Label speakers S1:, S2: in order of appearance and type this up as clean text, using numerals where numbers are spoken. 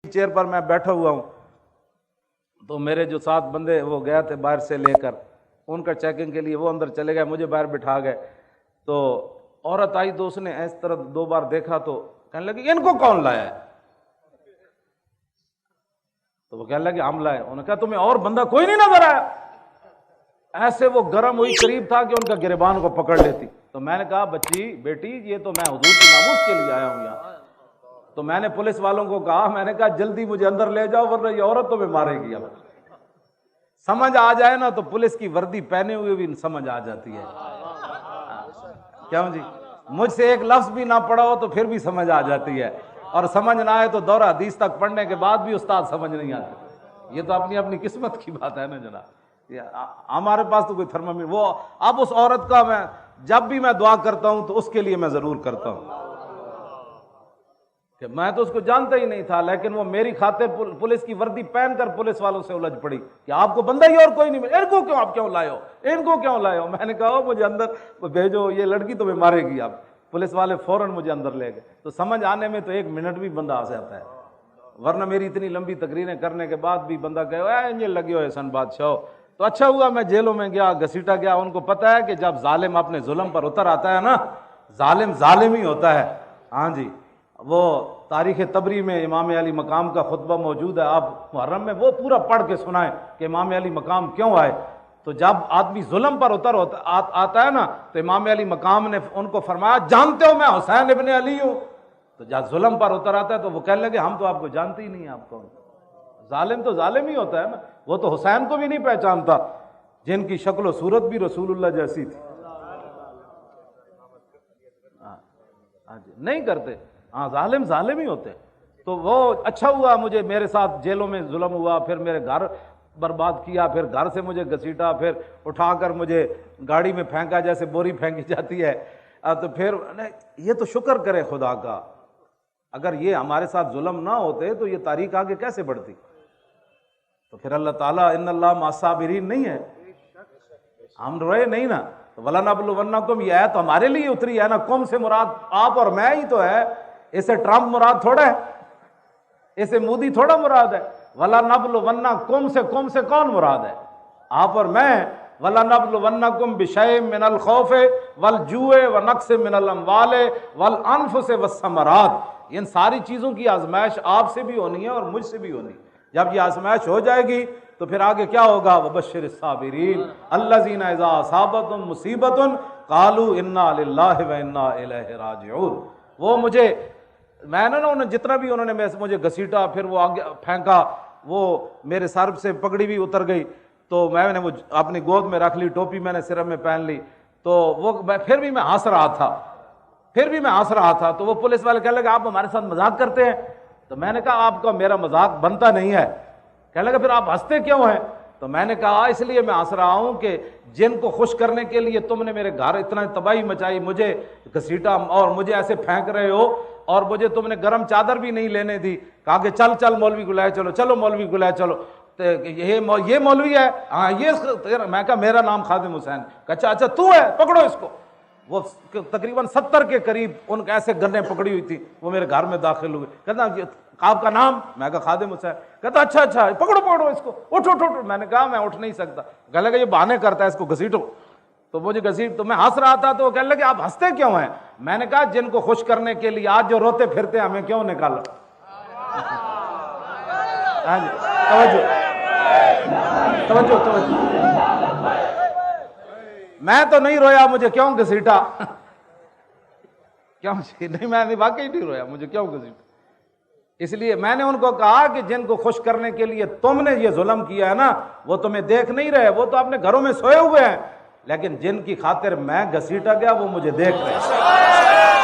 S1: Chair پر میں بیٹھا ہوا ہوں، تو میرے جو 7 بندے وہ گئے تھے باہر سے لے کر ان کا چیکنگ کے لیے، وہ اندر چلے گئے، مجھے باہر بٹھا گئے. تو عورت آئی تو اس نے اس طرح 2 بار دیکھا تو کہنے لگی ان کو کون لایا ہے؟ تو وہ کہنے لگے ہم لائے. انہوں نے کہا تمہیں اور بندہ کوئی نہیں نظر آیا؟ ایسے وہ گرم ہوئی، قریب تھا کہ ان کا گریبان کو پکڑ لیتی. تو میں نے کہا بچی بیٹی یہ تو میں حضور کی ناموس کے لیے آیا ہوں یہاں. تو میں نے پولیس والوں کو کہا، میں نے کہا جلدی مجھے اندر لے جاؤ ورنہ یہ عورت تمہیں مارے گی. اب سمجھ آ جائے نا تو پولیس کی وردی پہنے ہوئے بھی سمجھ آ جاتی ہے. کیوں جی؟ مجھ سے ایک لفظ بھی نہ پڑھا ہو تو پھر بھی سمجھ آ جاتی ہے، اور سمجھ نہ آئے تو دورہ حدیث تک پڑھنے کے بعد بھی استاد سمجھ نہیں آتی. یہ تو اپنی اپنی قسمت کی بات ہے نا جناب. ہمارے پاس تو کوئی تھرمامیٹر وہ اب اس عورت کا میں جب بھی میں دعا کرتا ہوں تو اس کے لیے میں ضرور کرتا ہوں کہ میں تو اس کو جانتا ہی نہیں تھا، لیکن وہ میری خاطر پولیس کی وردی پہن کر پولیس والوں سے الجھ پڑی کہ آپ کو بندہ ہی اور کوئی نہیں ملا، ان کو کیوں آپ کیوں لائے ہو، ان کو کیوں لائے ہو؟ میں نے کہا مجھے اندر بھیجو، یہ لڑکی تمہیں مارے گی. آپ پولیس والے فوراً مجھے اندر لے گئے. تو سمجھ آنے میں تو 1 منٹ بھی بندہ آ جاتا ہے، ورنہ میری اتنی لمبی تقریریں کرنے کے بعد بھی بندہ کہے انجل لگے ہوئے سن بادشاہ. تو اچھا ہوا میں جیلوں میں گیا، گھسیٹا گیا. ان کو پتہ ہے کہ جب ظالم اپنے ظلم پر اتر آتا ہے نا، ظالم ظالم ہی ہوتا ہے. ہاں جی، وہ تاریخ طبری میں امام علی مقام کا خطبہ موجود ہے، آپ محرم میں وہ پورا پڑھ کے سنائیں کہ امام علی مقام کیوں آئے. تو جب آدمی ظلم پر آتا ہے نا تو امام علی مقام نے ان کو فرمایا جانتے ہو میں حسین ابن علی ہوں. تو جب ظلم پر اتر آتا ہے تو وہ کہنے لگے ہم تو آپ کو جانتے ہی نہیں ہیں، آپ کون؟ ظالم تو ظالم ہی ہوتا ہے نا. وہ تو حسین کو بھی نہیں پہچانتا جن کی شکل و صورت بھی رسول اللہ جیسی تھی. ہاں جی، نہیں کرتے. ہاں ظالم ظالم ہی ہوتے. تو وہ اچھا ہوا مجھے میرے ساتھ جیلوں میں ظلم ہوا، پھر میرے گھر برباد کیا، پھر گھر سے مجھے گھسیٹا، پھر اٹھا کر مجھے گاڑی میں پھینکا جیسے بوری پھینکی جاتی ہے. تو پھر یہ تو شکر کرے خدا کا، اگر یہ ہمارے ساتھ ظلم نہ ہوتے تو یہ تاریخ آگے کیسے بڑھتی؟ تو پھر اللہ تعالیٰ ان اللہ مع الصابرین نہیں ہے، ہم روئے نہیں نا. وَلَنَبْلُوَنَّكُمْ یہ آیت ہمارے لیے اتری ہے نا. کم سے مراد آپ اور میں ہی تو ہے، اسے ٹرمپ مراد تھوڑا ہے، اسے مودی تھوڑا مراد ہے. وَلَنَبْلُوَنَّكُمْ سے کم سے کون مراد ہے؟ آپ اور میں. وَلَنَبْلُوَنَّكُمْ بِشَيْءٍ مِّنَ الْخَوْفِ وَالْجُوعِ وَنَقْصٍ مِّنَ الْأَمْوَالِ وَالْأَنفُسِ وَالثَّمَرَاتِ. ان ساری چیزوں کی آزمائش آپ سے بھی ہونی ہے اور مجھ سے بھی ہونی ہے. جب یہ آزمائش ہو جائے گی تو پھر آگے کیا ہوگا؟ وَبَشِّرِ الصَّابِرِينَ الَّذِينَ إِذَا أَصَابَتْهُمْ مُصِيبَةٌ قَالُوا إِنَّا لِلَّهِ وَإِنَّا إِلَيْهِ رَاجِعُونَ. وہ مجھے میں نے نا جتنا بھی انہوں نے مجھے گھسیٹا، پھر وہ آگے پھینکا، وہ میرے سر سے پگڑی بھی اتر گئی تو میں نے وہ اپنی گود میں رکھ لی، ٹوپی میں نے سر میں پہن لی. تو وہ پھر بھی میں ہنس رہا تھا. تو وہ پولیس والے کہنے لگے آپ ہمارے ساتھ مذاق کرتے ہیں. تو میں نے کہا آپ کا میرا مذاق بنتا نہیں ہے. کہنے لگا پھر آپ ہنستے کیوں ہیں؟ تو میں نے کہا اس لیے میں ہنس رہا ہوں کہ جن کو خوش کرنے کے لیے تم نے میرے گھر اتنا تباہی مچائی، مجھے گھسیٹا اور مجھے ایسے پھینک رہے ہو، اور مجھے تم نے گرم چادر بھی نہیں لینے دی. کہا کہ چل مولوی کو لائے چلو، چلو مولوی کو لائے چلو. یہ مولوی ہے؟ ہاں یہ. میں کہا میرا نام خادم حسین. کہا اچھا تو ہے، پکڑو اس کو. وہ تقریباً 70 کے قریب ان کے ایسے گنیں پکڑی ہوئی تھی، وہ میرے گھر میں داخل ہوئے. کہتا آپ کا نام؟ میں کہا خادم حسین. کہتا اچھا پکڑو اس کو، اٹھو. میں نے کہا میں اٹھ نہیں سکتا. کہنے لگا یہ بہانے کرتا ہے، اس کو گھسیٹو. تو مجھے تو میں ہنس رہا تھا. تو وہ کہنے لگے آپ ہنستے کیوں ہیں؟ میں نے کہا جن کو خوش کرنے کے لیے آج جو روتے پھرتے ہیں ہمیں کیوں نکالا؟ توجہ. میں تو نہیں رویا، مجھے کیوں گھسیٹا؟ کیوں نہیں، میں واقعی نہیں رویا، مجھے کیوں گھسیٹا؟ اس لیے میں نے ان کو کہا کہ جن کو خوش کرنے کے لیے تم نے یہ ظلم کیا ہے نا، وہ تمہیں دیکھ نہیں رہے، وہ تو اپنے گھروں میں سوئے ہوئے ہیں، لیکن جن کی خاطر میں گھسیٹا گیا وہ مجھے دیکھ رہے ہیں.